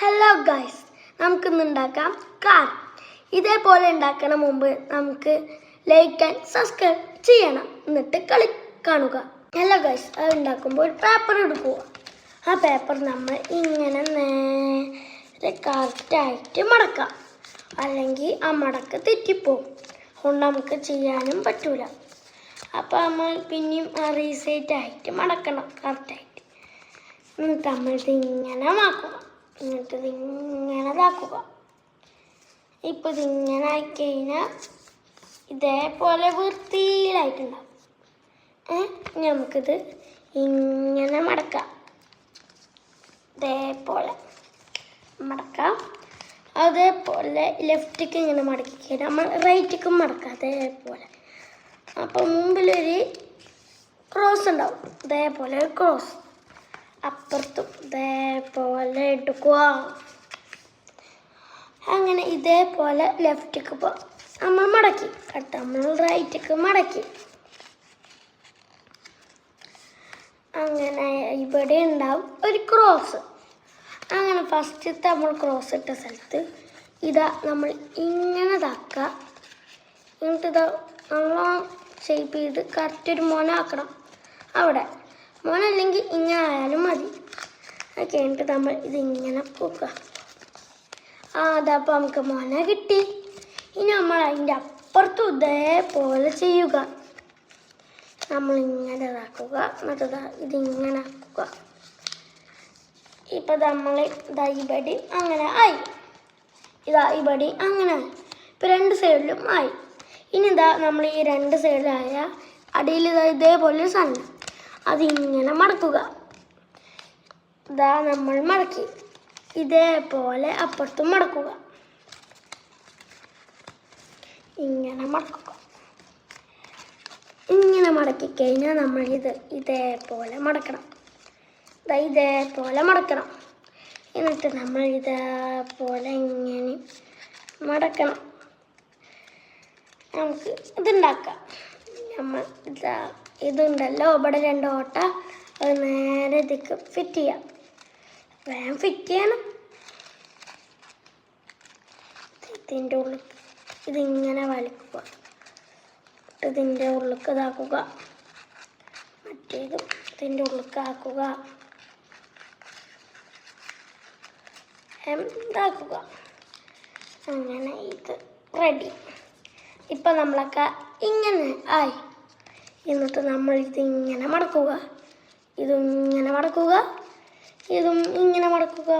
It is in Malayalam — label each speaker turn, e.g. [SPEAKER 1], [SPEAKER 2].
[SPEAKER 1] ഹലോ ഗൈസ്, നമുക്കിന്ന് ഉണ്ടാക്കാം കാർ. ഇതേപോലെ ഉണ്ടാക്കണ മുമ്പ് നമുക്ക് ലൈക്ക് ആൻഡ് സബ്സ്ക്രൈബ് ചെയ്യണം, എന്നിട്ട് കാണുക. ഹലോ ഗൈസ്, അത് ഉണ്ടാക്കുമ്പോൾ ഒരു പേപ്പർ എടുക്കുക. ആ പേപ്പർ നമ്മൾ ഇങ്ങനെ നേരെ കറക്റ്റായിട്ട് മടക്കാം, അല്ലെങ്കിൽ ആ മടക്ക് തെറ്റിപ്പോവും. അതുകൊണ്ട് നമുക്ക് ചെയ്യാനും പറ്റൂല. അപ്പോൾ നമ്മൾ പിന്നെയും റീസെറ്റായിട്ട് മടക്കണം കറക്റ്റായിട്ട്. എന്നിട്ട് നമ്മൾ ഇതിങ്ങനെ ആക്കുക, എന്നിട്ട് ഇതിങ്ങനെ ഇതാക്കുക. ഇപ്പോൾ ഇതിങ്ങനെ ആയിക്കഴിഞ്ഞാൽ ഇതേപോലെ വൃത്തിയിലായിട്ടുണ്ടാവും. നമുക്കിത് ഇങ്ങനെ മടക്കാം, ഇതേപോലെ മടക്കാം. അതേപോലെ ലെഫ്റ്റിക്ക് ഇങ്ങനെ മടക്കി കഴിഞ്ഞാൽ നമ്മൾ റൈറ്റിക്കും മടക്കാം, അതേപോലെ. അപ്പോൾ മുമ്പിലൊരു ക്രോസ് ഉണ്ടാവും, ഇതേപോലെ ഒരു ക്രോസ്. അപ്പുറത്തും ഇതേപോലെ എടുക്കുക. അങ്ങനെ ഇതേപോലെ ലെഫ്റ്റിക്ക് നമ്മൾ മടക്കി, നമ്മൾ റൈറ്റിക്ക് മടക്കി. അങ്ങനെ ഇവിടെ ഉണ്ടാവും ഒരു ക്രോസ്. അങ്ങനെ ഫസ്റ്റത്തെ നമ്മൾ ക്രോസ് ഇട്ട സ്ഥലത്ത് ഇതാ നമ്മൾ ഇങ്ങനെ ഇതാക്കുക. എന്നിട്ട് ഇതാ നല്ലോണം ഷേപ്പ് ചെയ്ത് കറക്റ്റ് ഒരു മോനാക്കണം. അവിടെ മോനല്ലെങ്കിൽ ഇങ്ങനെ ആയാലും മതി. അത് കഴിഞ്ഞിട്ട് നമ്മൾ ഇതിങ്ങനെ പൂക്കുക. അതപ്പോൾ നമുക്ക് മോന കിട്ടി. ഇനി നമ്മൾ അതിൻ്റെ അപ്പുറത്തും ഇതേപോലെ ചെയ്യുക. നമ്മളിങ്ങനെ ഇതാക്കുക, എന്നിട്ട് ഇതിങ്ങനെ ആക്കുക. ഇപ്പം നമ്മൾ ഇവിടെ അങ്ങനെ ആയി, ഇവിടെ അങ്ങനെ ആയി. ഇപ്പം രണ്ട് സൈഡിലും ആയി. ഇനി നമ്മൾ ഈ രണ്ട് സൈഡിലായ അടിയിൽ ഇതേപോലെ ഒരു സാധനം, അതിങ്ങനെ മടക്കുക. നമ്മൾ മടക്കി. ഇതേപോലെ അപ്പുറത്തും മടക്കുക, ഇങ്ങനെ മടക്കുക. ഇങ്ങനെ മടക്കി കഴിഞ്ഞാൽ നമ്മൾ ഇതേപോലെ മടക്കണം. ഇതേപോലെ മടക്കണം. എന്നിട്ട് നമ്മൾ ഇതേപോലെ ഇങ്ങനെ മടക്കണം. നമുക്ക് ഇതുണ്ടാക്കാം. നമ്മൾ ഇതുണ്ടല്ലോ, ഇവിടെ രണ്ട് ഓട്ട, അത് നേരെ ഇതിക്ക് ഫിറ്റ് ചെയ്യാം. വേഗം ഫിറ്റ് ചെയ്യണം. ഇതിൻ്റെ ഉള്ളിൽ ഇതിങ്ങനെ വലിക്കുക, ഇതിൻ്റെ ഉള്ളിലേക്ക് ഇതാക്കുക, മറ്റേതും ഇതിൻ്റെ ഉള്ളിലേക്ക് ആക്കുക, ഇതാക്കുക. അങ്ങനെ ഇത് റെഡി. ഇപ്പം നമ്മളൊക്കെ ഇങ്ങനെ ആയി. എന്നിട്ട് നമ്മൾ ഇതിങ്ങനെ മടക്കുക, ഇതും ഇങ്ങനെ മടക്കുക, ഇതും ഇങ്ങനെ മടക്കുക.